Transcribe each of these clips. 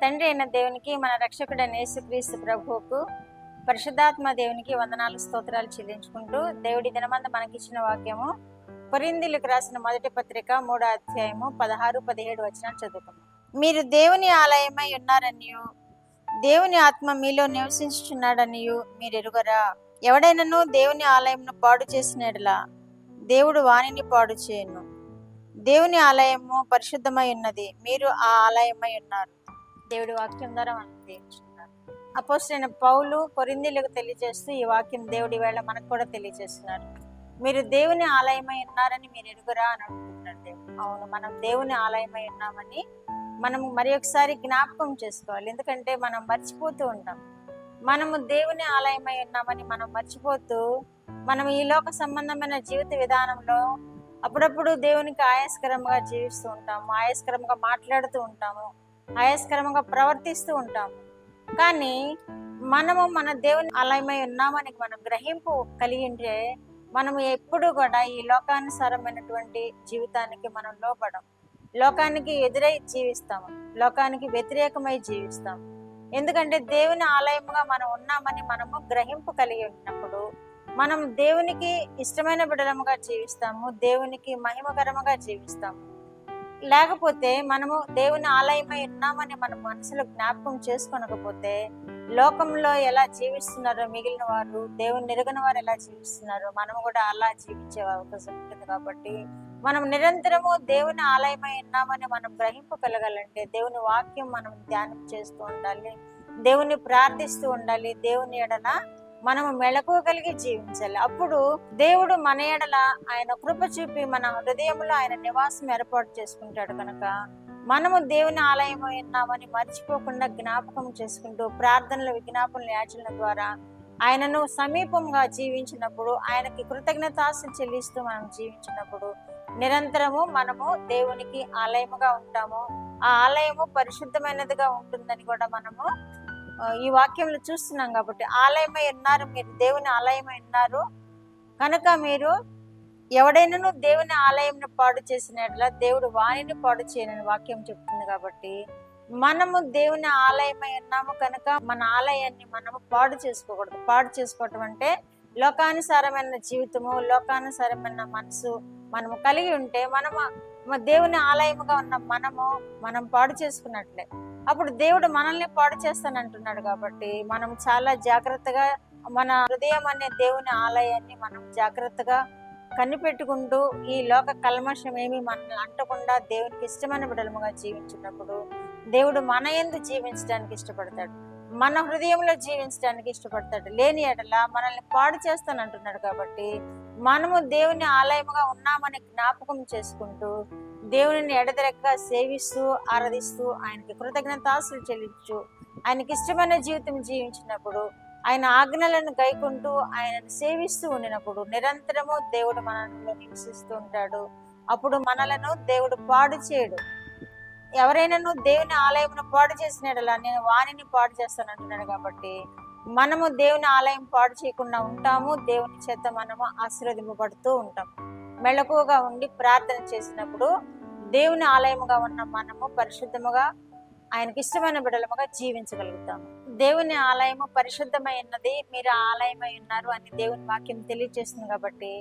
తండ్రి అయిన దేవునికి, మన రక్షకుడైన యేసుక్రీస్తు ప్రభువుకు, పరిశుద్ధాత్మ దేవునికి వందనాలు స్తోత్రాలు చెల్లించుకుంటూ, దేవుడి దినమందు మనకిచ్చిన వాక్యము కొరింథీయులకు రాసిన మొదటి పత్రిక 3వ అధ్యాయము 16-17 వచనాలు చదువుకున్నాం. మీరు దేవుని ఆలయమై ఉన్నారనియు దేవుని ఆత్మ మీలో నివసించుచున్నాడనియు మీరు ఎరుగరా? ఎవడైనను దేవుని ఆలయమును పాడు చేసిన యెడల దేవుడు వానిని పాడు చేయను. దేవుని ఆలయము పరిశుద్ధమై ఉన్నది, మీరు ఆ ఆలయమై ఉన్నారు. దేవుడి వాక్యం ద్వారా మనం దీవించుకున్నారు. అపోస్తలుడైన పౌలు కొరింథీయులకు తెలియజేస్తూ ఈ వాక్యం దేవుడి వేళ మనకు కూడా తెలియజేస్తున్నారు. మీరు దేవుని ఆలయమై ఉన్నారని మీరు ఎరుగరా అని అడుగుతున్నారు దేవుడు. అవును, మనం దేవుని ఆలయమై ఉన్నామని మనం మరి ఒకసారి జ్ఞాపకం చేసుకోవాలి. ఎందుకంటే మనం మర్చిపోతూ ఉంటాం. మనము దేవుని ఆలయమై ఉన్నామని మనం మర్చిపోతూ మనం ఈ లోక సంబంధమైన జీవిత విధానంలో అప్పుడప్పుడు దేవునికి ఆయాస్కరంగా జీవిస్తూ ఉంటాము, ఆయాస్కరంగా మాట్లాడుతూ ఉంటాము, ఆయాస్కరంగా ప్రవర్తిస్తూ ఉంటాము. కానీ మనము మన దేవుని ఆలయమై ఉన్నామని మనం గ్రహింపు కలిగి ఉంటే మనము ఎప్పుడు కూడా ఈ లోకానుసారమైనటువంటి జీవితానికి మనం లోపడం, లోకానికి ఎదురై జీవిస్తాము, లోకానికి వ్యతిరేకమై జీవిస్తాము. ఎందుకంటే దేవుని ఆలయముగా మనం ఉన్నామని మనము గ్రహింపు కలిగి ఉన్నప్పుడు మనం దేవునికి ఇష్టమైన బిడ్డలముగా జీవిస్తాము, దేవునికి మహిమకరముగా జీవిస్తాము. లేకపోతే మనము దేవుని ఆలయమై ఉన్నామని మన మనసులో జ్ఞాపకం చేసుకోనకపోతే లోకంలో ఎలా జీవిస్తున్నారో మిగిలిన వారు, దేవుని ఎరుగని వారు ఎలా జీవిస్తున్నారో మనము కూడా అలా జీవించే అవకాశం ఉంటుంది. కాబట్టి మనం నిరంతరము దేవుని ఆలయమై ఉన్నామని మనం గ్రహింపు కలగాలంటే దేవుని వాక్యం మనం ధ్యానం చేస్తూ ఉండాలి, దేవుని ప్రార్థిస్తూ ఉండాలి, దేవుని ఎడల మనము మెళకువ కలిగి జీవించాలి. అప్పుడు దేవుడు మన ఎడల ఆయన కృప చూపి మన హృదయంలో ఆయన నివాసం ఏర్పాటు చేసుకుంటాడు. కనుక మనము దేవుని ఆలయమై ఉన్నామని మర్చిపోకుండా జ్ఞాపకం చేసుకుంటూ ప్రార్థనలు, విజ్ఞాపనలు, యాచనల ద్వారా ఆయనను సమీపంగా జీవించినప్పుడు, ఆయనకి కృతజ్ఞతాస్తులు చెల్లిస్తూ మనం జీవించినప్పుడు నిరంతరము మనము దేవునికి ఆలయముగా ఉంటాము. ఆ ఆలయము పరిశుద్ధమైనదిగా ఉంటుందని కూడా మనము ఈ వాక్యంలో చూస్తున్నాం. కాబట్టి ఆలయమై ఉన్నారు, మీరు దేవుని ఆలయమై ఉన్నారు కనుక మీరు ఎవడైనాను దేవుని ఆలయంను పాడు చేసినట్లా దేవుడు వాణిని పాడు చేయనని వాక్యం చెప్తుంది. కాబట్టి మనము దేవుని ఆలయమై ఉన్నాము కనుక మన ఆలయాన్ని మనము పాడు చేసుకోకూడదు. పాడు చేసుకోవటం అంటే లోకానుసారమైన జీవితము, లోకానుసారమైన మనసు మనము కలిగి ఉంటే మనము దేవుని ఆలయముగా ఉన్న మనం పాడు చేసుకున్నట్లే. అప్పుడు దేవుడు మనల్ని పాడు చేస్తానంటున్నాడు. కాబట్టి మనం చాలా జాగ్రత్తగా మన హృదయం అనే దేవుని ఆలయాన్ని మనం జాగ్రత్తగా కనిపెట్టుకుంటూ ఈ లోక కల్మషం ఏమి మనల్ని అంటకుండా దేవునికి ఇష్టమైన బిడ్డలముగా జీవించినప్పుడు దేవుడు మన యందు జీవించడానికి ఇష్టపడతాడు, మన హృదయంలో జీవించడానికి ఇష్టపడతాడు. లేని ఎడల మనల్ని పాడు చేస్తానంటున్నాడు. కాబట్టి మనము దేవుని ఆలయముగా ఉన్నామని జ్ఞాపకం చేసుకుంటూ దేవుని ఎడతెరక్క సేవిస్తూ ఆరాధిస్తూ ఆయనకి కృతజ్ఞతాస్తులు చెల్లించు ఆయనకి ఇష్టమైన జీవితం జీవించినప్పుడు, ఆయన ఆజ్ఞలను గైకుంటూ ఆయనను సేవిస్తూ ఉండినప్పుడు నిరంతరము దేవుడు మనలో నివసిస్తూ ఉంటాడు. అప్పుడు మనలను దేవుడు పాడు చేయడు. ఎవరైనాను దేవుని ఆలయమును పాడు చేసినట్లా నేను వాణిని పాడు చేస్తానంటున్నాడు. కాబట్టి మనము దేవుని ఆలయం పాడు చేయకుండా ఉంటాము, దేవుని చేత మనము ఆశీర్వదింపబడుతూ ఉంటాం. మెళకువగా ఉండి ప్రార్థన చేసినప్పుడు దేవుని ఆలయముగా ఉన్న మనము పరిశుద్ధముగా ఆయనకి ఇష్టమైన బిడ్డలముగా జీవించగలుగుతాము. దేవుని ఆలయము పరిశుద్ధమై ఉన్నది, మీరు ఆలయమై ఉన్నారు అని దేవుని వాక్యం తెలియజేస్తుంది. కాబట్టి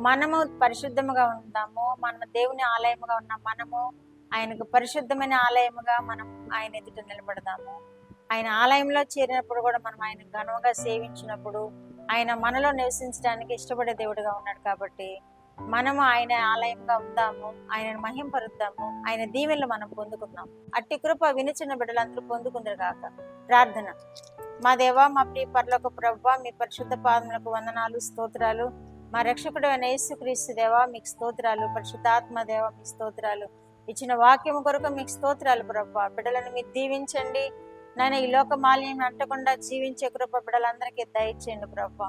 మనము పరిశుద్ధముగా ఉంటాము. మన దేవుని ఆలయముగా ఉన్న మనము ఆయనకు పరిశుద్ధమైన ఆలయముగా మనం ఆయన ఎదుట నిలబడదాము. ఆయన ఆలయంలో చేరినప్పుడు కూడా మనం ఆయన ఘనంగా సేవించినప్పుడు ఆయన మనలో నివసించడానికి ఇష్టపడే దేవుడుగా ఉన్నాడు. కాబట్టి మనము ఆయన ఆలయంగా ఉందాము, ఆయనను మహింపరుద్దాము, ఆయన దీవెనలు మనం పొందుకుందాం. అట్టి కృప వినుచున్న బిడ్డలందరూ పొందుకుందరు కాక. ప్రార్థన. మా దేవా, మా ప్రియ పరలోక ప్రభువా, మీ పరిశుద్ధ పాదములకు వందనాలు, స్తోత్రాలు. మా రక్షకుడు అయిన యేసుక్రీస్తు దేవా మీకు స్తోత్రాలు. పరిశుద్ధాత్మ దేవా మీకు స్తోత్రాలు. ఇచ్చిన వాక్యము కొరకు మీకు స్తోత్రాలు ప్రభువా. బిడ్డలను మీరు దీవించండి నాయన. ఈ లోక మాలిన్యం అంటకుండా జీవించే కృప బిడ్డలందరికీ దయచేయండి ప్రభువా.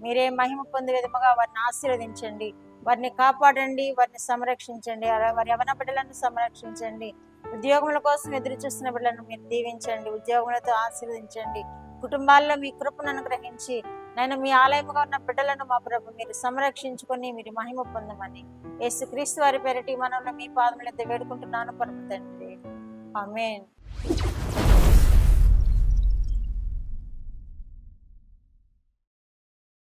మీరే మహిమ పొందే విధముగా వారిని ఆశీర్వదించండి, వారిని కాపాడండి, వారిని సంరక్షించండి, వారి యవన బిడ్డలను సంరక్షించండి. ఉద్యోగముల కోసం ఎదురు చూస్తున్న బిడ్డలను మీరు దీవించండి, ఉద్యోగములతో ఆశీర్వదించండి. కుటుంబాల్లో మీ కృపను అనుగ్రహించి నేను మీ ఆలయముగా ఉన్న బిడ్డలను మా ప్రభు మీరు సంరక్షించుకొని మీరు మహిమ పొందమని యేసుక్రీస్తు వారి పేరిట మనలో మీ పాదములెత్తి వేడుకుంటున్నాను పరమ తండ్రి. ఆమేన్.